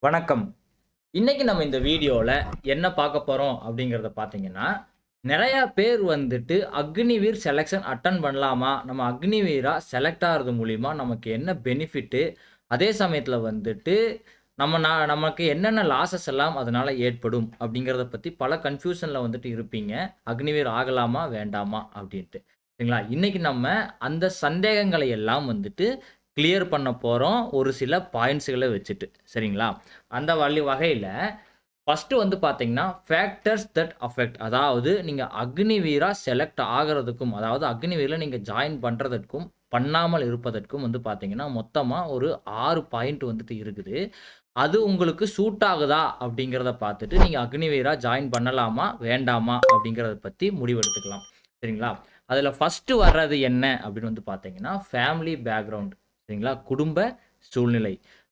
வணக்கம். இன்னைக்கு நம்ம இந்த வீடியோல என்ன பார்க்க போறோம் அப்படிங்கிறத பார்த்தீங்கன்னா, நெறையா பேர் வந்துட்டு அக்னிவீர் செலக்ஷன் அட்டெண்ட் பண்ணலாமா? நம்ம அக்னிவீரா செலக்ட் ஆகுறது மூலியமா நமக்கு என்ன பெனிஃபிட்டு? அதே சமயத்தில வந்துட்டு நமக்கு என்னென்ன லாஸஸ் எல்லாம் அதனால ஏற்படும்? அப்படிங்கிறத பத்தி பல கன்ஃப்யூஷன்ல வந்துட்டு இருப்பீங்க. அக்னிவீர் ஆகலாமா? வேண்டாமா? அப்படின்ட்டு. சரிங்களா? இன்னைக்கு நம்ம அந்த சந்தேகங்களை எல்லாம் வந்துட்டு கிளியர் பண்ண போறோம். ஒரு சில பாயிண்ட்ஸ்கள வச்சுட்டு. சரிங்களா? அந்த வகையில ஃபர்ஸ்ட்டு வந்து பார்த்தீங்கன்னா, ஃபேக்டர்ஸ் தட் அஃபெக்ட் அதாவது நீங்க அக்னிவீரா செலக்ட் ஆகுறதுக்கும், அதாவது அக்னிவீர்ல நீங்க ஜாயின் பண்றதற்கும், பண்ணாமல் இருப்பதற்கும் வந்து பார்த்தீங்கன்னா, மொத்தமா ஒரு 6 பாயிண்ட் வந்துட்டு இருக்குது. அது உங்களுக்கு சூட் ஆகுதா? அப்படிங்கிறத பார்த்துட்டு, நீங்க அக்னிவீரா ஜாயின் பண்ணலாமா? வேண்டாமா? அப்படிங்கிறத பத்தி முடிவெடுத்துக்கலாம். சரிங்களா? அதுல ஃபர்ஸ்ட்டு வர்றது என்ன அப்படின்னு வந்து பார்த்தீங்கன்னா, ஃபேமிலி பேக்கிரவுண்ட் சரிங்களா? குடும்ப சூழ்நிலை.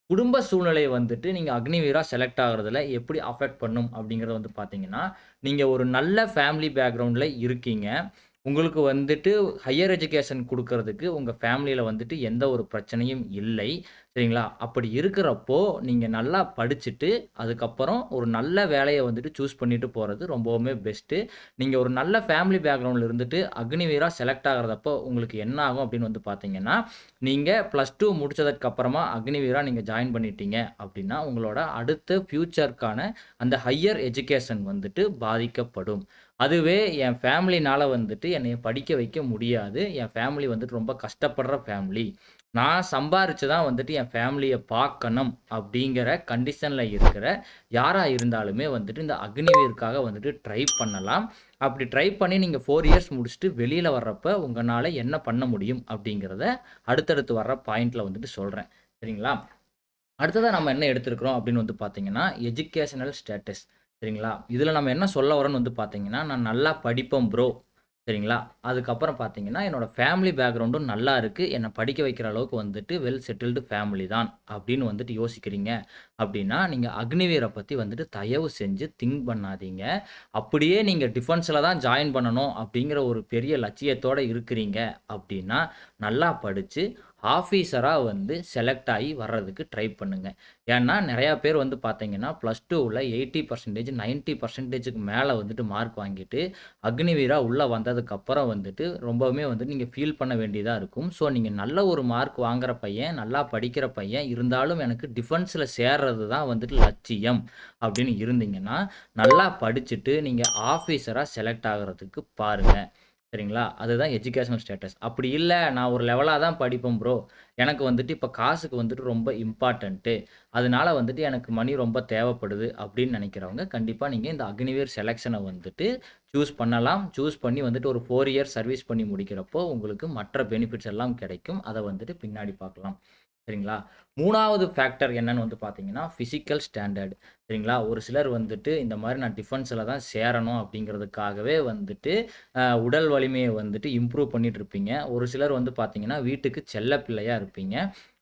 குடும்ப சூழ்நிலை வந்துட்டு நீங்க அக்னிவீரா செலக்ட் ஆகுறதுல எப்படி அஃபெக்ட் பண்ணும் அப்படிங்கிறத வந்து பார்த்தீங்கன்னா, நீங்க ஒரு நல்ல ஃபேமிலி பேக்கிரவுண்ட்ல இருக்கீங்க. உங்களுக்கு வந்துட்டு ஹையர் எஜுகேஷன் குடுக்குறதுக்கு உங்க ஃபேமிலில வந்துட்டு எந்த ஒரு பிரச்சனையும் இல்லை. சரிங்களா? அப்படி இருக்கிறப்போ, நீங்க நல்லா படிச்சுட்டு, அதுக்கப்புறம் ஒரு நல்ல வேலைய வந்துட்டு சூஸ் பண்ணிட்டு போறது ரொம்பவுமே பெஸ்ட்டு. நீங்க ஒரு நல்ல ஃபேமிலி பேக்கிரவுண்ட்ல இருந்துட்டு அக்னிவீரா செலக்ட் ஆகுறதப்போ உங்களுக்கு என்ன ஆகும் அப்படின்னு வந்து பார்த்தீங்கன்னா, நீங்க +2 முடிச்சதுக்கு அப்புறமா அக்னிவீரா நீங்க ஜாயின் பண்ணிட்டீங்க அப்படின்னா, உங்களோட அடுத்த ஃபியூச்சர்க்கான அந்த ஹையர் எஜுகேஷன் வந்துட்டு பாதிக்கப்படும். அதுவே என் ஃபேமிலினால வந்துட்டு என்னைய படிக்க வைக்க முடியாது. என் ஃபேமிலி வந்துட்டு ரொம்ப கஷ்டப்படுற ஃபேமிலி. நான் சம்பாரிச்சு தான் வந்துட்டு என் ஃபேமிலிய பார்க்கணும் அப்படிங்கிற கண்டிஷன்ல இருக்கிற யாரா இருந்தாலுமே வந்துட்டு இந்த அக்னிவீருக்காக வந்துட்டு ட்ரை பண்ணலாம். அப்படி ட்ரை பண்ணி நீங்க 4 இயர்ஸ் முடிச்சுட்டு வெளியில வர்றப்ப உங்கனால என்ன பண்ண முடியும் அப்படிங்கிறத அடுத்தடுத்து வர்ற பாயிண்ட்ல வந்துட்டு சொல்றேன். சரிங்களா? அடுத்ததா நம்ம என்ன எடுத்திருக்கிறோம் அப்படின்னு வந்து பார்த்தீங்கன்னா, எஜுகேஷனல் ஸ்டேட்டஸ் சரிங்களா? இதில நம்ம என்ன சொல்ல வரோம்ன்னு வந்து பார்த்தீங்கன்னா, நான் நல்லா படிப்பேன் ப்ரோ. சரிங்களா? அதுக்கப்புறம் பார்த்தீங்கன்னா, என்னோட ஃபேமிலி பேக்கிரவுண்டும் நல்லா இருக்கு. என்ன படிக்க வைக்கிற அளவுக்கு வந்துட்டு வெல் செட்டில்டு ஃபேமிலி தான் அப்படின்னு வந்துட்டு யோசிக்கிறீங்க அப்படின்னா, நீங்க அக்னிவீர பத்தி வந்துட்டு தயவு செஞ்சு திங்க் பண்ணாதீங்க. அப்படியே நீங்க டிஃபென்ஸ்ல தான் ஜாயின் பண்ணணும் அப்படிங்கிற ஒரு பெரிய லட்சியத்தோட இருக்கிறீங்க அப்படின்னா, நல்லா படிச்சு ஆஃபீஸரா வந்து செலக்ட் ஆயி வர்றதுக்கு ட்ரை பண்ணுங்க. ஏன்னா, நெறையா பேர் வந்து பார்த்தீங்கன்னா, +2ல 80% 90%க்கு மேல வந்துட்டு மார்க் வாங்கிட்டு, அக்னிவீரா உள்ள வந்ததுக்கப்புறம் வந்துட்டு, ரொம்பவுமே வந்துட்டு நீங்க ஃபீல் பண்ண வேண்டியதா இருக்கும். ஸோ, நீங்க நல்ல ஒரு மார்க் வாங்குற பையன், நல்லா படிக்கிற பையன், இருந்தாலும் எனக்கு டிஃபென்ஸ்ல சேர்றது தான் வந்துட்டு லட்சியம் அப்படின்னு இருந்தீங்கன்னா, நல்லா படிச்சுட்டு நீங்க ஆஃபீஸரா செலக்ட் ஆகுறதுக்கு பாருங்க. சரிங்களா? அதுதான் எஜுகேஷனல் ஸ்டேட்டஸ். அப்படி இல்ல, நான் ஒரு லெவலா தான் படிப்பேன் ப்ரோ. எனக்கு வந்துட்டு இப்ப காசுக்கு வந்துட்டு ரொம்ப இம்பார்ட்டன்ட்டு. அதனால வந்துட்டு எனக்கு மணி ரொம்ப தேவைப்படுது அப்படின்னு நெனைக்கிறவங்க, கண்டிப்பா நீங்க இந்த அக்னிவேர் செலக்ஷன வந்துட்டு சூஸ் பண்ணலாம். சூஸ் பண்ணி வந்துட்டு ஒரு 4 இயர்ஸ் சர்வீஸ் பண்ணி முடிக்கிறப்போ, உங்களுக்கு மற்ற பெனிஃபிட்ஸ் எல்லாம் கிடைக்கும். அத வந்துட்டு பின்னாடி பார்க்கலாம். சரிங்களா? 3வது ஃபேக்டர் என்னன்னு வந்து பார்த்தீங்கன்னா, பிசிக்கல் ஸ்டாண்டர்ட். சரிங்களா? ஒரு சிலர் வந்துட்டு இந்த மாரி நான் டிஃபென்ஸ்ல தான் சேரணும் அப்படிங்கிறதுக்காகவே வந்துட்டு, உடல் வலிமைய வந்துட்டு இம்ப்ரூவ் பண்ணிட்டு இருப்பீங்க. ஒரு சிலர் வந்து பார்த்தீங்கன்னா, வீட்டுக்கு செல்ல பிள்ளையா இருப்பீங்க.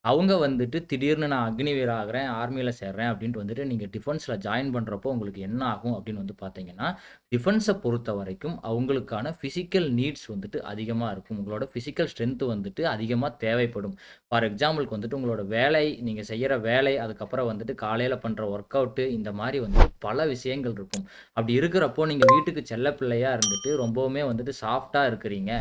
அவங்க வந்துட்டு திடீர்னு நான் அக்னிவீர் ஆகுறேன், ஆர்மில சேர்றேன் அப்படின்ட்டு வந்துட்டு நீங்க டிஃபென்ஸ்ல ஜாயின் பண்றப்போ உங்களுக்கு என்ன ஆகும் அப்படின்னு வந்து பார்த்தீங்கன்னா, டிஃபென்ஸ பொறுத்தவரைக்கும் அவங்களுக்கான பிசிக்கல் நீட்ஸ் வந்துட்டு அதிகமா இருக்கும். உங்களோட பிசிக்கல் ஸ்ட்ரென்த் வந்துட்டு அதிகமா தேவைப்படும். ஃபார் எக்ஸாம்பிள்க்கு வந்துட்டு உங்களோட வேலை, நீங்க செய்யற வேலை, அதுக்கப்புறம் வந்துட்டு காலையில பண்ற ஒர்க் அவுட் இந்த மாரி வந்துட்டு பல விஷயங்கள் இருக்கும். அப்படி இருக்கிறப்போ நீங்க வீட்டுக்கு செல்ல பிள்ளையா இருந்துட்டு ரொம்பவுமே வந்துட்டு சாஃப்ட்டா இருக்கிறீங்க.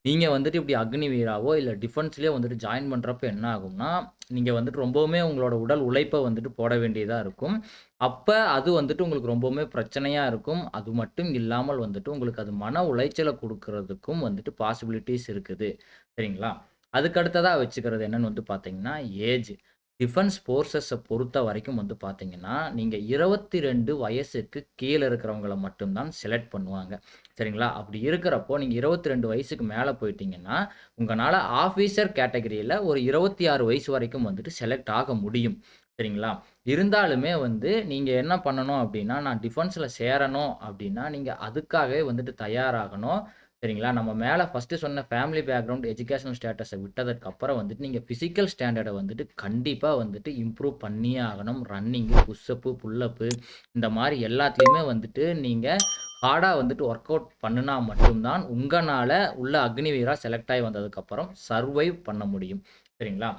நீங்க வந்துட்டு இப்படி அக்னிவீராவோ, இல்ல டிஃபென்ஸ்லயோ வந்துட்டு ஜாயின் பண்றப்ப என்ன ஆகும்னா, நீங்க வந்துட்டு ரொம்பவுமே உங்களோட உடல் உழைப்ப வந்துட்டு போட வேண்டியதா இருக்கும். அப்ப அது வந்துட்டு உங்களுக்கு ரொம்பவுமே பிரச்சனையா இருக்கும். அது மட்டும் இல்லாமல் வந்துட்டு உங்களுக்கு அது மன உளைச்சல குடுக்குறதுக்கும் வந்துட்டு பாசிபிலிட்டீஸ் இருக்குது. சரிங்களா? அதுக்கு அடுத்ததா வச்சுக்கிறது என்னன்னு வந்து பார்த்தீங்கன்னா, ஏஜ். டிஃபென்ஸ் ஃபோர்ஸஸ பொறுத்தவரைக்கும் வந்து பார்த்தீங்கன்னா, நீங்க 22 வயசுக்கு கீழ இருக்கிறவங்கள மட்டும் தான் செலக்ட் பண்ணுவாங்க. சரிங்களா? அப்படி இருக்கிறப்போ, நீங்க 22 வயசுக்கு மேல போயிட்டீங்கன்னா, உங்கனால ஆஃபீசர் கேட்டகரியில ஒரு 26 வயசு வரைக்கும் வந்துட்டு செலக்ட் ஆக முடியும். சரிங்களா? இருந்தாலுமே வந்து நீங்க என்ன பண்ணணும் அப்படின்னா, நான் டிஃபென்ஸ்ல சேரணும் அப்படின்னா, நீங்க அதுக்காகவே வந்துட்டு தயாராகணும். சரிங்களா? நம்ம மேல ஃபர்ஸ்ட்டு சொன்ன ஃபேமிலி பேக்கிரவுண்ட், எஜுகேஷனல் ஸ்டேட்டஸ விட்டதற்கு அப்புறம் வந்துட்டு, நீங்க பிசிக்கல் ஸ்டாண்டர்ட வந்துட்டு கண்டிப்பா வந்துட்டு இம்ப்ரூவ் பண்ணியே ஆகணும். ரன்னிங்கு, புஷ் அப்பு, புல் அப்பு இந்த மாரி எல்லாத்துலயுமே வந்துட்டு நீங்க ஹார்டா வந்துட்டு ஒர்க் அவுட் பண்ணுனா மட்டும் தான், உங்கனால உள்ள அக்னிவீரா செலக்ட் ஆயி வந்ததுக்கப்புறம் சர்வைவ் பண்ண முடியும். சரிங்களா?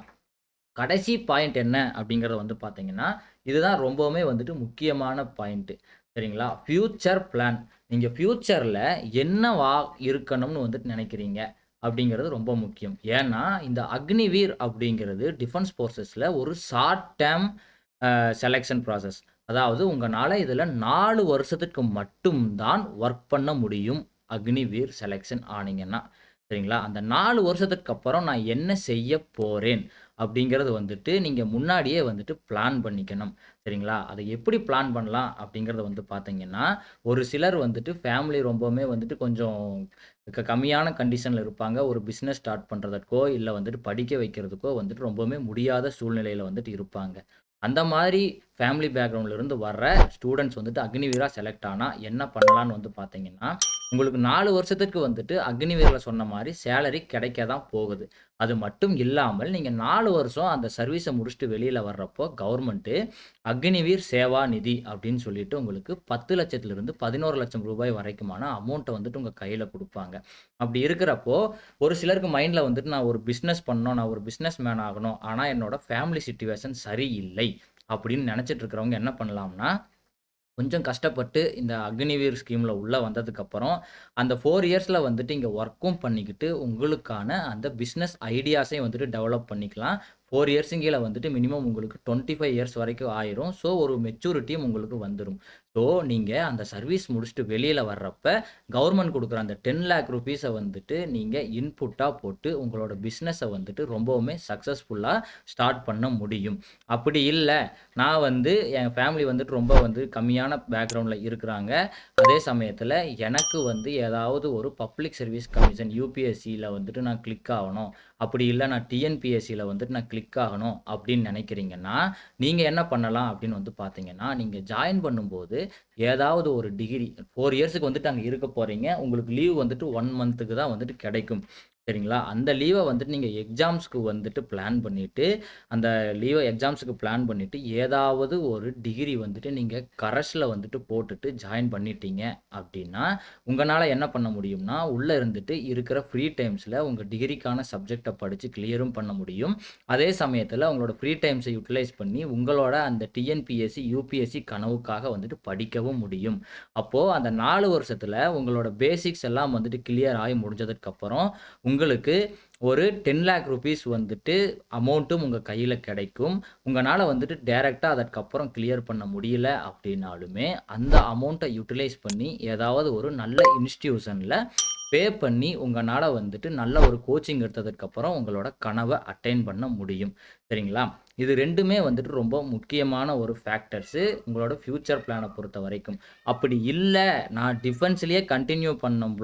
கடைசி பாயிண்ட் என்ன அப்படிங்கிறத வந்து பார்த்தீங்கன்னா, இதுதான் ரொம்பவுமே வந்துட்டு முக்கியமான பாயிண்ட். சரிங்களா? Future plan. நீங்க ஃபியூச்சர்ல என்னவா இருக்கணும்னு வந்துட்டு நினைக்கிறீங்க? அப்படிங்கிறது ரொம்ப முக்கியம். ஏன்னா, இந்த அக்னிவீர் அப்படிங்கிறது டிஃபென்ஸ் ஃபோர்ஸஸ்ல ஒரு ஷார்ட் டெர்ம் செலக்ஷன் ப்ராசஸ். அதாவது உங்கனால இதுல 4 வருஷத்துக்கு மட்டும் தான் வொர்க் பண்ண முடியும். அக்னிவீர் செலக்ஷன் ஆனீங்கன்னா. சரிங்களா? அந்த 4 வருஷத்துக்கு அப்புறம் நான் என்ன செய்ய போறேன்? அப்படிங்கிறது வந்துட்டு நீங்க முன்னாடியே வந்துட்டு பிளான் பண்ணிக்கணும். சரிங்களா? அத எப்படி பிளான் பண்ணலாம் அப்படிங்கிறத வந்து பார்த்தீங்கன்னா, ஒரு சிலர் வந்துட்டு ஃபேமிலி ரொம்பவுமே வந்துட்டு கொஞ்சம் கம்மியான கண்டிஷன்ல இருப்பாங்க. ஒரு பிசினஸ் ஸ்டார்ட் பண்றதுக்கோ, இல்ல வந்துட்டு படிக்க வைக்கிறதுக்கோ வந்துட்டு ரொம்பவுமே முடியாத சூழ்நிலையில வந்துட்டு இருப்பாங்க. அந்த மாதிரி ஃபேமிலி பேக்ரவுண்ட்ல இருந்து வர்ற ஸ்டூடண்ட்ஸ் வந்துட்டு அக்னிவீரா செலக்ட் ஆனா என்ன பண்ணலான்னு வந்து பார்த்தீங்கன்னா, உங்களுக்கு 4 வருஷத்துக்கு வந்துட்டு அக்னிவீர்ல சொன்ன மாரி சேலரி கிடைக்க தான் போகுது. அது மட்டும் இல்லாமல் நீங்க 4 வருஷம் அந்த சர்வீஸ முடிச்சுட்டு வெளியில வர்றப்போ கவர்மெண்ட் அக்னிவீர் சேவா நிதி அப்படின்னு சொல்லிட்டு உங்களுக்கு 10,00,000 11,00,000 ரூபாய் வரைக்குமான அமௌண்ட்ட வந்துட்டு உங்க கையில குடுப்பாங்க. அப்படி இருக்கிறப்போ, ஒரு சிலருக்கு மைண்ட்ல வந்துட்டு நான் ஒரு பிசினஸ் பண்ணணும், நான் ஒரு பிசினஸ் மேன் ஆகணும். ஆனா என்னோட ஃபேமிலி சிட்யூவேஷன் சரியில்லை. அப்படின்னு நெனச்சிட்டு இருக்கிறவங்க என்ன பண்ணலாம்னா, கொஞ்சம் கஷ்டப்பட்டு இந்த அக்னிவீர் ஸ்கீம்ல உள்ள வந்ததுக்கப்புறம், அந்த 4 இயர்ஸ்ல வந்துட்டு இங்க ஒர்க்கும் பண்ணிக்கிட்டு, உங்களுக்கான அந்த பிசினஸ் ஐடியாஸையும் வந்துட்டு டெவலப் பண்ணிக்கலாம். 4 இயர்ஸும் கீழ வந்துட்டு மினிமம் உங்களுக்கு 25 இயர்ஸ் வரைக்கும் ஆயிரும். ஸோ, ஒரு மெச்சூரிட்டியும் உங்களுக்கு வந்துரும். ஸோ, நீங்க அந்த சர்வீஸ் முடிச்சுட்டு வெளியில வர்றப்ப, கவர்மெண்ட் குடுக்குற அந்த 10,00,000 ரூப்பீஸ வந்துட்டு நீங்க இன்புட்டா போட்டு, உங்களோட பிசினஸ வந்துட்டு ரொம்பவுமே சக்சஸ்ஃபுல்லா ஸ்டார்ட் பண்ண முடியும். அப்படி இல்ல, நான் வந்து என் ஃபேமிலி வந்துட்டு ரொம்ப வந்து கம்மியான பேக்ரவுண்ட்ல இருக்கிறாங்க. அதே சமயத்தில எனக்கு வந்து ஏதாவது ஒரு பப்ளிக் சர்வீஸ் கமிஷன் யுபிஎஸ்சில வந்துட்டு நான் கிளிக் ஆவணும். அப்படி இல்ல நான் டிஎன்பிஎஸ்சில வந்துட்டு நான் கிளிக் ஆகணும் அப்படின்னு நினைக்கிறீங்கன்னா, நீங்க என்ன பண்ணலாம் அப்படின்னு வந்து பார்த்தீங்கன்னா, நீங்க ஜாயின் பண்ணும்போது ஏதாவது ஒரு டிகிரி 4 இயர்ஸ்க்கு வந்துட்டு அங்க இருக்க போறீங்க. உங்களுக்கு லீவ் வந்துட்டு 1 மந்த்துக்கு தான் வந்துட்டு கிடைக்கும். சரிங்களா? அந்த லீவ வந்துட்டு நீங்க எக்ஸாம்ஸ்க்கு வந்துட்டு பிளான் பண்ணிட்டு அந்த எக்ஸாம்ஸ்க்கு பிளான் பண்ணிட்டு, ஏதாவது ஒரு டிகிரி வந்துட்டு நீங்க கரஸ்ல வந்துட்டு போட்டுட்டு ஜாயின் பண்ணிட்டீங்க அப்டின்னா, உங்கனால என்ன பண்ண முடியும்னா, உள்ள இருந்துட்டு இருக்கிற ஃப்ரீ டைம்ஸ்ல உங்க டிகிரிக்கான சப்ஜெக்ட்ட படிச்சு கிளியரும் பண்ண முடியும். அதே சமயத்துல உங்களோட ஃப்ரீ டைம்ஸ யுட்டிலைஸ் பண்ணி, உங்களோட அந்த டிஎன்பிஎஸ்சி, யூபிஎஸ்சி கனவுக்காக வந்துட்டு படிக்கவும் முடியும். அப்போ அந்த 4 வருஷத்துல உங்களோட பேசிக்ஸ் எல்லாம் வந்துட்டு கிளியர் ஆயி முடிஞ்சதுக்கப்புறம், உங்களுக்கு ஒரு 10,00,000 ரூப்பீஸ் வந்துட்டு அமௌண்ட்டும் உங்க கையில கிடைக்கும். உங்கனால வந்துட்டு டைரக்ட்டா அதற்கப்புறம் கிளியர் பண்ண முடியல அப்டின்னாலுமே, அந்த அமௌண்ட்ட யுட்டிலைஸ் பண்ணி ஏதாவது ஒரு நல்ல இன்ஸ்டிடியூஷன்ல பே பண்ணி உங்கனால வந்துட்டு நல்ல ஒரு கோச்சிங் எடுத்ததுக்கப்புறம் உங்களோட கனவ அட்டைன் பண்ண முடியும். சரிங்களா? இது 2மே வந்துட்டு ரொம்ப முக்கியமான ஒரு ஃபேக்டர்ஸு உங்களோட ஃபியூச்சர் பிளான பொறுத்தவரைக்கும். அப்படி இல்ல, நான் டிஃபென்ஸ்லயே கன்டின்யூ பண்ணணும்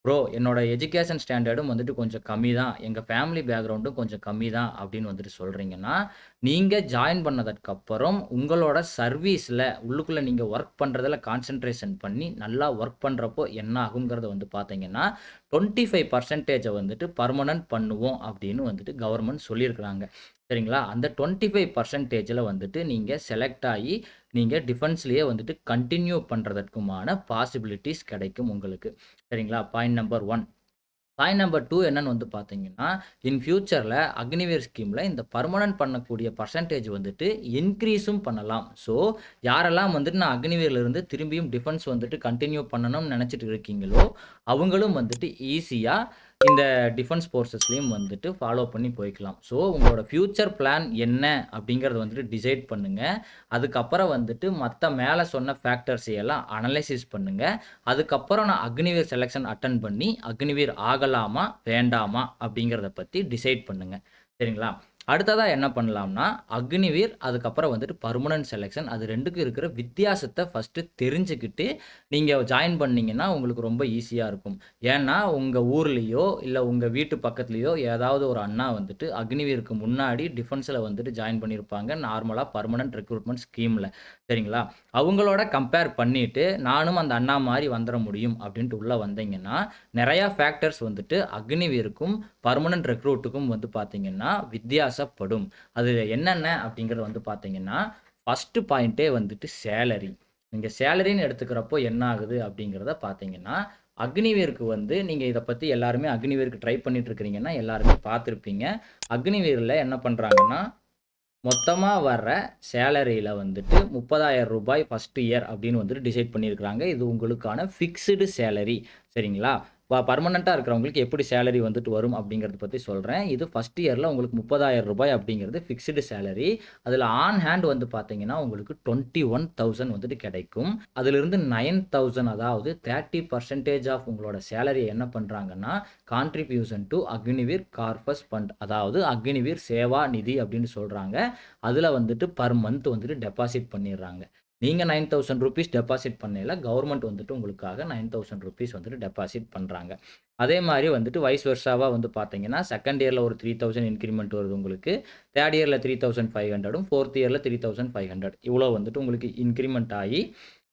ப்ரோ என்னோட எஜுகேஷன் ஸ்டாண்டர்டும் வந்துட்டு கொஞ்சம் கம்மி தான். எங்க ஃபேமிலி பேக்ரவுண்டும் கொஞ்சம் கம்மி தான் அப்படின்னு வந்துட்டு சொல்றீங்கன்னா, நீங்க ஜாயின் பண்ணதற்கப்புறம் உங்களோட சர்வீஸ்ல உள்ளுக்குள்ள நீங்க வொர்க் பண்றதுல கான்சன்ட்ரேஷன் பண்ணி நல்லா வொர்க் பண்றப்போ என்ன ஆகுங்கிறத வந்து பார்த்தீங்கன்னா, 25% வந்துட்டு பெர்மனன்ட் பண்ணுவோம் அப்படின்னு வந்துட்டு கவர்ன்மெண்ட் சொல்லியிருக்கிறாங்க. சரிங்களா? அந்த 25%ல வந்துட்டு நீங்க செலக்ட் ஆயி, நீங்க டிஃபென்ஸ்லயே வந்துட்டு கன்டின்யூ பண்றதற்குமான பாசிபிலிட்டீஸ் கிடைக்கும் உங்களுக்கு. சரிங்களா? Point number 1. பாயிண்ட் நம்பர் 2 என்னன்னு வந்து பார்த்தீங்கன்னா, இன் ஃபியூச்சர்ல அக்னிவீர் ஸ்கீம்ல இந்த பெர்மனன்ட் பண்ணக்கூடிய பெர்சன்டேஜ் வந்துட்டு இன்கிரீஸும் பண்ணலாம். ஸோ, யாரெல்லாம் வந்துட்டு நான் அக்னிவீர்ல இருந்து திரும்பியும் டிஃபென்ஸ் வந்துட்டு கன்டின்யூ பண்ணணும்னு நெனச்சிட்டு இருக்கீங்களோ, அவங்களும் வந்துட்டு ஈஸியா இந்த டிஃபென்ஸ் ஃபோர்ஸஸ்லயும் வந்துட்டு ஃபாலோ பண்ணி போய்க்கலாம். ஸோ, உங்களோட ஃபியூச்சர் பிளான் என்ன அப்படிங்கிறத வந்துட்டு டிசைட் பண்ணுங்க. அதுக்கப்புறம் வந்துட்டு மத்த மேல சொன்ன ஃபேக்டர்ஸ் எல்லாம் அனலைசிஸ் பண்ணுங்க. அதுக்கப்புறம் நான் அக்னிவீர் செலக்ஷன் அட்டெண்ட் பண்ணி, அக்னிவீர் ஆகலாமா? வேண்டாமா? அப்படிங்கிறத பத்தி டிசைட் பண்ணுங்க. சரிங்களா? அடுத்ததா என்ன பண்ணலாம்னா, அக்னிவீர் அதுக்கப்புறம் வந்துட்டு பெர்மனன்ட் செலக்ஷன் அது 2க்கும் இருக்கிற வித்தியாசத்த ஃபர்ஸ்ட்டு தெரிஞ்சுக்கிட்டு, நீங்க ஜாயின் பண்ணீங்கன்னா, உங்களுக்கு ரொம்ப ஈஸியா இருக்கும். ஏன்னா, உங்க ஊர்லயோ, இல்ல உங்க வீட்டு பக்கத்துலயோ ஏதாவது ஒரு அண்ணா வந்துட்டு அக்னிவீருக்கு முன்னாடி டிஃபென்ஸ்ல வந்துட்டு ஜாயின் பண்ணியிருப்பாங்க. நார்மலா பெர்மனன்ட் ரெக்ரூட்மென்ட் ஸ்கீம்ல. சரிங்களா? அவங்களோட கம்பேர் பண்ணிட்டு, நானும் அந்த அண்ணா மாரி வந்துர முடியும் அப்டின்ட்டு உள்ள வந்தீங்கன்னா, நெறையா ஃபேக்டர்ஸ் வந்துட்டு அக்னிவீருக்கும், பெர்மனன்ட் ரெக்ரூட்டுக்கும் வந்து பார்த்தீங்கன்னா, வித்தியாசப்படும். அது என்னென்ன அப்டிங்கிறத வந்து பார்த்தீங்கன்னா, ஃபர்ஸ்ட் பாயிண்ட்டே வந்துட்டு சேலரி. நீங்க சேலரின்னு எடுத்துக்கிறப்போ என்ன ஆகுது அப்டிங்கிறத பார்த்தீங்கன்னா, அக்னிவீருக்கு வந்து நீங்க இத பத்தி எல்லாருமே அக்னிவீருக்கு ட்ரை பண்ணிட்டு இருக்கிறீங்கன்னா, எல்லாருமே பார்த்திருப்பீங்க. அக்னிவீர்ல என்ன பண்றாங்கன்னா மொத்தமா வர்ற சேலரியில வந்துட்டு ரூ. 30,000 ஃபர்ஸ்ட் இயர் அப்படின்னு வந்துட்டு டிசைட் பண்ணியிருக்கிறாங்க. இது உங்களுக்கான ஃபிக்ஸ்டு சேலரி. சரிங்களா? பெர்மனன்ட்டா இருக்கிறவங்களுக்கு எப்படி சேலரி வந்துட்டு வரும் அப்படிங்கிறத பத்தி சொல்றேன். இது ஃபர்ஸ்ட் இயர்ல உங்களுக்கு ரூ. 30,000 அப்படிங்கிறது ஃபிக்ஸ்டு சேலரி. அதுல ஆன் ஹேண்ட் வந்து பார்த்தீங்கன்னா, உங்களுக்கு 21,000 வந்துட்டு கிடைக்கும். அதிலிருந்து 9,000 அதாவது 30% ஆஃப் உங்களோட சேலரிய என்ன பண்றாங்கன்னா, contribution to Agniveer corpus fund அதாவது அக்னிவீர் சேவா நிதி அப்படின்னு சொல்றாங்க. அதுல வந்துட்டு பெர் மந்த் வந்துட்டு டெபாசிட் பண்ணிடுறாங்க. நீங்க ₹9,000 டெபாசிட் பண்ணையில கவர்மெண்ட் வந்துட்டு உங்களுக்காக ₹9,000 வந்துட்டு டெபாசிட் பண்றாங்க. அதே மாரி வந்துட்டு வைஸ் வெர்சாவா வந்து பார்த்தீங்கன்னா, செகண்ட் இயர்ல ஒரு 3,000 இன்கிரிமெண்ட் வருது உங்களுக்கு. தேர்ட் இயர்ல 3,500ம், ஃபோர்த் இயர்ல 3,500 இவ்வளோ வந்துட்டு உங்களுக்கு இன்கிரிமெண்ட் ஆயி,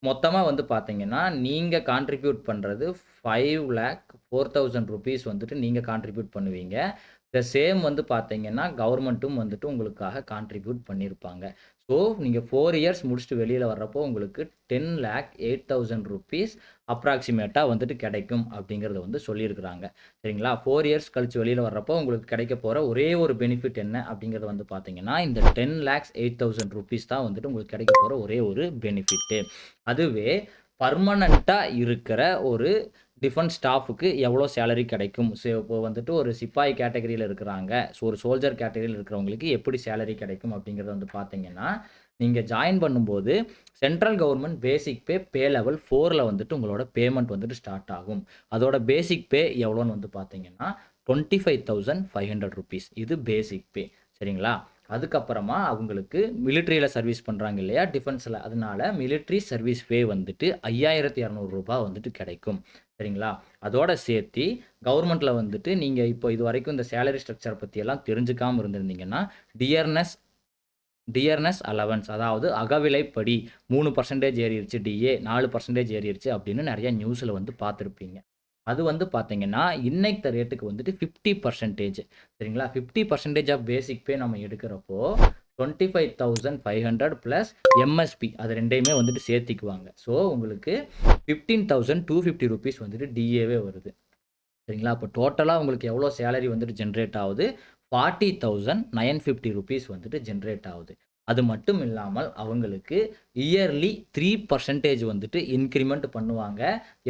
மொத்தமா வந்து பார்த்தீங்கன்னா, நீங்க கான்ட்ரிபியூட் பண்றது ₹5,04,000 வந்துட்டு நீங்க கான்ட்ரிபியூட் பண்ணுவீங்க. சேம் வந்து பார்த்தீங்கன்னா, கவர்மெண்ட்டும் வந்துட்டு உங்களுக்காக கான்ட்ரிபியூட் பண்ணியிருப்பாங்க. ஸோ, நீங்க 4 இயர்ஸ் முடிச்சுட்டு வெளியில வர்றப்போ உங்களுக்கு ₹10,08,000 அப்ராக்ஸிமேட்டா வந்துட்டு கிடைக்கும் அப்படிங்கிறத வந்து சொல்லியிருக்கிறாங்க. சரிங்களா? 4 இயர்ஸ் கழிச்சு வெளியில வர்றப்போ உங்களுக்கு கிடைக்கப் போற ஒரே ஒரு பெனிஃபிட் என்ன அப்படிங்கிறது வந்து பார்த்தீங்கன்னா, இந்த ₹10,08,000 தான் வந்துட்டு உங்களுக்கு கிடைக்கப் போற ஒரே ஒரு பெனிஃபிட்டு. அதுவே பெர்மனன்ட்டா இருக்கிற ஒரு டிஃபென்ஸ் ஸ்டாஃப்க்கு எவ்வளோ சேலரி கிடைக்கும்? இப்போ வந்துட்டு ஒரு சிப்பாய் கேட்டகரியில இருக்கிறாங்க. ஸோ ஒரு சோல்ஜர் கேட்டகரியில இருக்கிறவங்களுக்கு எப்படி சேலரி கிடைக்கும் அப்படிங்கிறத வந்து பார்த்தீங்கன்னா, நீங்க ஜாயின் பண்ணும்போது சென்ட்ரல் கவர்ன்மென்ட் பேசிக் பே லெவல் 4ல வந்துட்டு உங்களோட பேமெண்ட் வந்துட்டு ஸ்டார்ட் ஆகும். அதோட பேசிக் பே எவ்வளோன்னு வந்து பார்த்தீங்கன்னா, ₹25,500 இது பேசிக் பே. சரிங்களா? அதுக்கப்புறமா அவங்களுக்கு மிலிட்டரியில சர்வீஸ் பண்றாங்க இல்லையா? டிஃபென்ஸ்ல. அதனால மிலிட்டரி சர்வீஸ் பே வந்துட்டு ₹5,200 வந்துட்டு கிடைக்கும். சரிங்களா? அதோட சேர்த்தி கவர்மெண்ட்ல வந்துட்டு நீங்க இப்போ இதுவரைக்கும் இந்த சேலரி ஸ்ட்ரக்சர் பத்தியெல்லாம் தெரிஞ்சுக்காம இருந்திருந்தீங்கன்னா, டியர்னஸ் டியர்னஸ் அலவன்ஸ் அதாவது அகவிலைப்படி 3% ஏறிருச்சு டிஏ, 4% ஏறிருச்சு அப்படின்னு நெறைய நியூஸ்ல வந்து பார்த்திருப்பீங்க. அது வந்து பார்த்தீங்கன்னா, இன்னைக்கு ரேட்டுக்கு வந்துட்டு 50% சரிங்களா? 50% ஆஃப் பேசிக் பே நம்ம எடுக்கிறப்போ 25,500 பிளஸ் எம்எஸ்பி அது 2யுமே வந்துட்டு சேர்த்திக்குவாங்க. ஸோ உங்களுக்கு ₹15,250 வந்துட்டு டிஏவே வருது. சரிங்களா? அப்போ டோட்டலா உங்களுக்கு எவ்வளோ சேலரி வந்துட்டு ஜெனரேட் ஆவுது? ₹40,950 வந்துட்டு ஜெனரேட் ஆவுது. அது மட்டும் இல்லாமல் அவங்களுக்கு இயர்லி 3% வந்துட்டு இன்கிரிமெண்ட் பண்ணுவாங்க.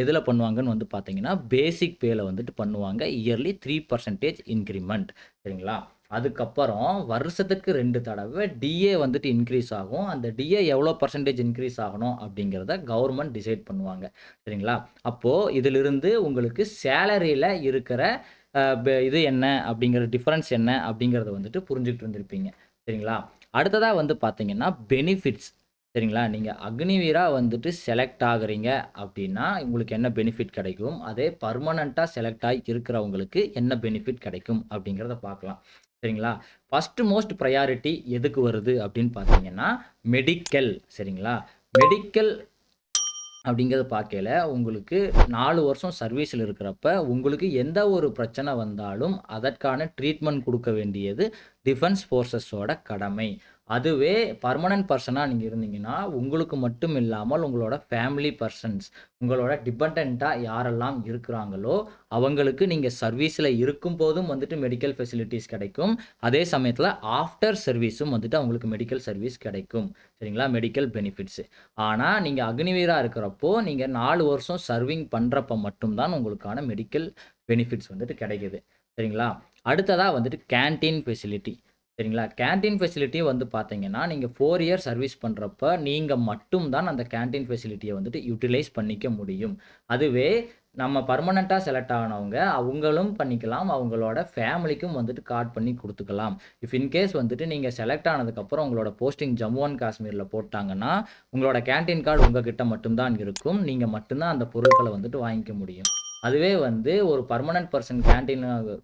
எதுல பண்ணுவாங்கன்னு வந்து பார்த்தீங்கன்னா, பேசிக் பேல வந்துட்டு பண்ணுவாங்க. Yearly 3% increment. சரிங்களா? அதுக்கப்புறம் வருஷத்துக்கு 2 தடவ டிஏ வந்துட்டு இன்கிரீஸ் ஆகும். அந்த டிஏ எவ்வளோ பெர்சன்டேஜ் இன்கிரீஸ் ஆகணும் அப்படிங்கிறத கவர்ன்மென்ட் டிசைட் பண்ணுவாங்க. சரிங்களா? அப்போ இதிலிருந்து உங்களுக்கு சேலரியில இருக்கிற இது என்ன அப்படிங்கிற டிஃபரன்ஸ் என்ன அப்படிங்கிறத வந்துட்டு புரிஞ்சுகிட்டு இருந்திருப்பீங்க. சரிங்களா? அடுத்ததா வந்து பார்த்தீங்கன்னா, பெனிஃபிட்ஸ். சரிங்களா? நீங்க அக்னிவீரா வந்துட்டு செலக்ட் ஆகுறீங்க அப்படின்னா, உங்களுக்கு என்ன பெனிஃபிட் கிடைக்கும்? அதே பெர்மனன்ட்டா செலக்ட் ஆகி இருக்கிறவங்களுக்கு என்ன பெனிஃபிட் கிடைக்கும்? அப்படிங்கிறத பார்க்கலாம். சரிங்களா? ஃபர்ஸ்ட் மோஸ்ட் பிரையாரிட்டி எதுக்கு வருது அப்படின்னு பார்த்தீங்கன்னா, மெடிக்கல். சரிங்களா? மெடிக்கல் அப்படிங்கிறத பார்க்கையில, உங்களுக்கு 4 வருஷம் சர்வீஸ்ல இருக்கிறப்ப, உங்களுக்கு எந்த ஒரு பிரச்சனை வந்தாலும், அதற்கான ட்ரீட்மெண்ட் குடுக்க வேண்டியது டிஃபென்ஸ் ஃபோர்ஸஸோட கடமை. அதுவே பெர்மனன்ட் பெர்சனா நீங்க இருந்தீங்கன்னா, உங்களுக்கு மட்டும் இல்லாமல் உங்களோட ஃபேமிலி பெர்சன்ஸ், உங்களோட டிபெண்டன்ட்டா யாரெல்லாம் இருக்கிறாங்களோ, அவங்களுக்கு நீங்க சர்வீஸ்ல இருக்கும்போதும் வந்துட்டு மெடிக்கல் ஃபெசிலிட்டீஸ் கிடைக்கும். அதே சமயத்தில ஆஃப்டர் சர்வீஸும் வந்துட்டு அவங்களுக்கு மெடிக்கல் சர்வீஸ் கிடைக்கும். சரிங்களா? Medical benefits. ஆனா, நீங்க அக்னிவீரா இருக்கிறப்போ, நீங்க 4 வருஷம் சர்விங் பண்றப்ப மட்டும் தான் உங்களுக்கான மெடிக்கல் பெனிஃபிட்ஸ் வந்துட்டு கிடைக்குது. சரிங்களா? அடுத்ததா வந்துட்டு கேன்டீன் ஃபெசிலிட்டி. சரிங்களா? கேன்டீன் ஃபெசிலிட்டி வந்து பார்த்தீங்கன்னா, நீங்க 4 இயர் சர்வீஸ் பண்றப்ப, நீங்க மட்டும் தான் அந்த கேன்டீன் ஃபெசிலிட்டிய வந்துட்டு யுட்டிலைஸ் பண்ணிக்க முடியும். அதுவே நம்ம பெர்மனன்ட்டா செலக்ட் ஆனவங்க, அவங்களும் பண்ணிக்கலாம். அவங்களோட ஃபேமிலிக்கும் வந்துட்டு கார்ட் பண்ணி குடுத்துக்கலாம். இஃப் இன் கேஸ் வந்துட்டு நீங்க செலக்ட் ஆனதுக்கப்புறம் உங்களோட போஸ்டிங் ஜம்மு அண்ட் காஷ்மீர்ல போட்டாங்கன்னா, உங்களோட கேன்டீன் கார்டு உங்ககிட்ட மட்டும் தான் இருக்கும். நீங்க மட்டும் தான் அந்த பொருட்கள வந்துட்டு வாங்கிக்க முடியும். அதுவே வந்து ஒரு பெர்மனன்ட் பெர்சன் கேன்டீன்ல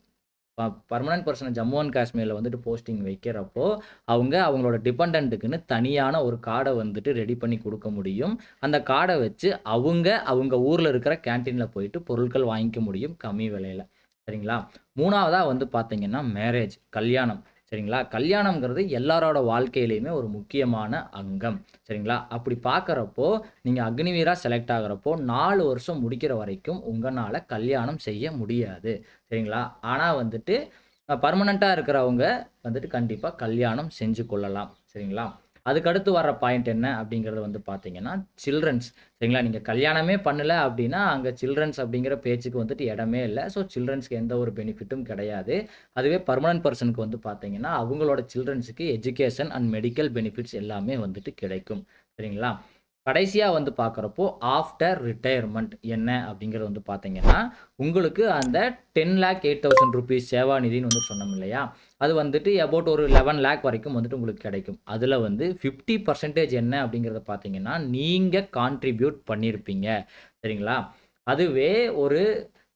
பெர்மனன்ட் பெர்சன ஜம்மு அண்ட் காஷ்மீர்ல வந்துட்டு போஸ்டிங் வைக்கிறப்போ, அவங்களோட டிபெண்டன்ட்க்குன்னு தனியான ஒரு கார்ட வந்துட்டு ரெடி பண்ணி குடுக்க முடியும். அந்த கார்ட வச்சு அவங்க ஊர்ல இருக்கிற கேன்டீன்ல போயிட்டு பொருட்கள் வாங்கிக்க முடியும் கம்மி விலையில. சரிங்களா? 3வதா வந்து பார்த்தீங்கன்னா, மேரேஜ் கல்யாணம். சரிங்களா? கல்யாணம்ங்கிறது எல்லாரோட வாழ்க்கையிலயுமே ஒரு முக்கியமான அங்கம். சரிங்களா? அப்படி பார்க்கிறப்போ, நீங்க அக்னிவீரா செலக்ட் ஆகுறப்போ 4 வருஷம் முடிக்கிற வரைக்கும் உங்கனால கல்யாணம் செய்ய முடியாது. சரிங்களா? ஆனா வந்துட்டு பர்மனெண்ட்டா இருக்கிறவங்க வந்துட்டு கண்டிப்பா கல்யாணம் செஞ்சு கொள்ளலாம். சரிங்களா? அதுக்கடுத்து வர்ற பாயிண்ட் என்ன அப்படிங்கிறது வந்து பார்த்தீங்கன்னா, சில்ட்ரன்ஸ் சரிங்களா? நீங்க கல்யாணமே பண்ணல அப்படின்னா, அங்க சில்ட்ரன்ஸ் அப்படிங்கிற பேச்சுக்கு வந்துட்டு இடமே இல்ல. ஸோ சில்ட்ரன்ஸ்க்கு எந்த ஒரு பெனிஃபிட்டும் கிடையாது. அதுவே பெர்மனன்ட் பெர்சனுக்கு வந்து பார்த்தீங்கன்னா, அவங்களோட சில்ட்ரன்ஸ்க்கு எஜுகேஷன் அண்ட் மெடிக்கல் பெனிஃபிட்ஸ் எல்லாமே வந்துட்டு கிடைக்கும். சரிங்களா? கடைசியா வந்து பார்க்குறப்போ, ஆஃப்டர் ரிட்டயர்மென்ட் என்ன அப்படிங்கிறது வந்து பார்த்தீங்கன்னா, உங்களுக்கு அந்த 10,08,000 ரூப்பீஸ் சேவா நிதின்னு வந்து சொன்னோம் இல்லையா? அது வந்துட்டு அபௌட் ஒரு 11,00,000 வரைக்கும் வந்துட்டு உங்களுக்கு கிடைக்கும். அதுல வந்து 50% என்ன அப்படிங்கிறத பார்த்தீங்கன்னா, நீங்க கான்ட்ரிபியூட் பண்ணியிருப்பீங்க. சரிங்களா? அதுவே ஒரு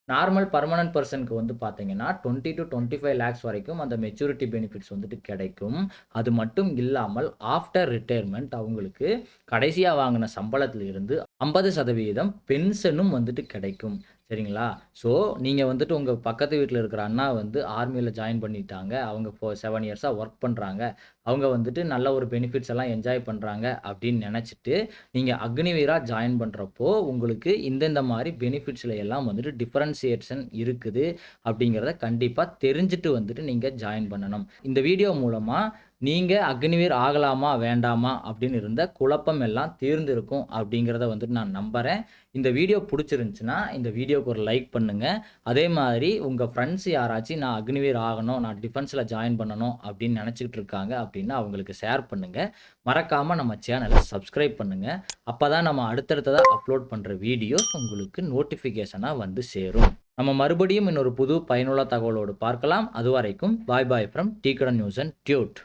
நார்மல் பெர்மனன்ட் பெர்சனுக்கு வந்து பார்த்தீங்கன்னா, 20,00,000 to 25,00,000 வரைக்கும் அந்த மெச்சூரிட்டி பெனிஃபிட்ஸ் வந்துட்டு கிடைக்கும். அது மட்டும் இல்லாமல் ஆஃப்டர் ரிட்டயர்மென்ட் அவங்களுக்கு கடைசியா வாங்குன சம்பளத்தில இருந்து 50% பென்ஷனும் வந்துட்டு கிடைக்கும். சரிங்களா? ஸோ, நீங்க வந்துட்டு உங்க பக்கத்து வீட்ல இருக்கிற அண்ணா வந்து ஆர்மில ஜாயின் பண்ணிட்டாங்க. அவங்க 7 இயர்ஸா ஒர்க் பண்றாங்க. அவங்க வந்துட்டு நல்ல ஒரு பெனிஃபிட்ஸ் எல்லாம் என்ஜாய் பண்றாங்க அப்படின்னு நெனச்சுட்டு, நீங்க அக்னிவீரா ஜாயின் பண்றப்போ, உங்களுக்கு இந்த மாரி பெனிஃபிட்ஸ்ல எல்லாம் வந்துட்டு டிஃபரன்சியேஷன் இருக்குது அப்படிங்கிறத கண்டிப்பா தெரிஞ்சுட்டு வந்துட்டு நீங்க ஜாயின் பண்ணணும். இந்த வீடியோ மூலமா நீங்க அக்னிவீர் ஆகலாமா? வேண்டாமா? அப்படின்னு இருந்த குழப்பம் எல்லாம் தீர்ந்திருக்கும் அப்படிங்கிறத வந்துட்டு நான் நம்புறேன். இந்த வீடியோ புடிச்சிருந்துச்சுன்னா, இந்த வீடியோக்கு ஒரு லைக் பண்ணுங்க. அதே மாதிரி உங்க ஃப்ரெண்ட்ஸ் யாராச்சும் நான் அக்னிவீர் ஆகணும், நான் டிஃபென்ஸ்ல ஜாயின் பண்ணணும் அப்படின்னு நெனச்சுக்கிட்டு இருக்காங்க அப்படின்னா, அவங்களுக்கு ஷேர் பண்ணுங்க. மறக்காம நம்ம சேனல சப்ஸ்கிரைப் பண்ணுங்க. அப்பதான் நம்ம அடுத்தடுத்ததா அப்லோட் பண்ற வீடியோஸ் உங்களுக்கு நோட்டிஃபிகேஷனா வந்து சேரும். நம்ம மறுபடியும் இன்னொரு புது பயனுள்ள தகவலோடு பார்க்கலாம். அதுவரைக்கும் பாய் பாய் ஃப்ரம் டீ கடை நியூஸ் அண்ட் டியூட்.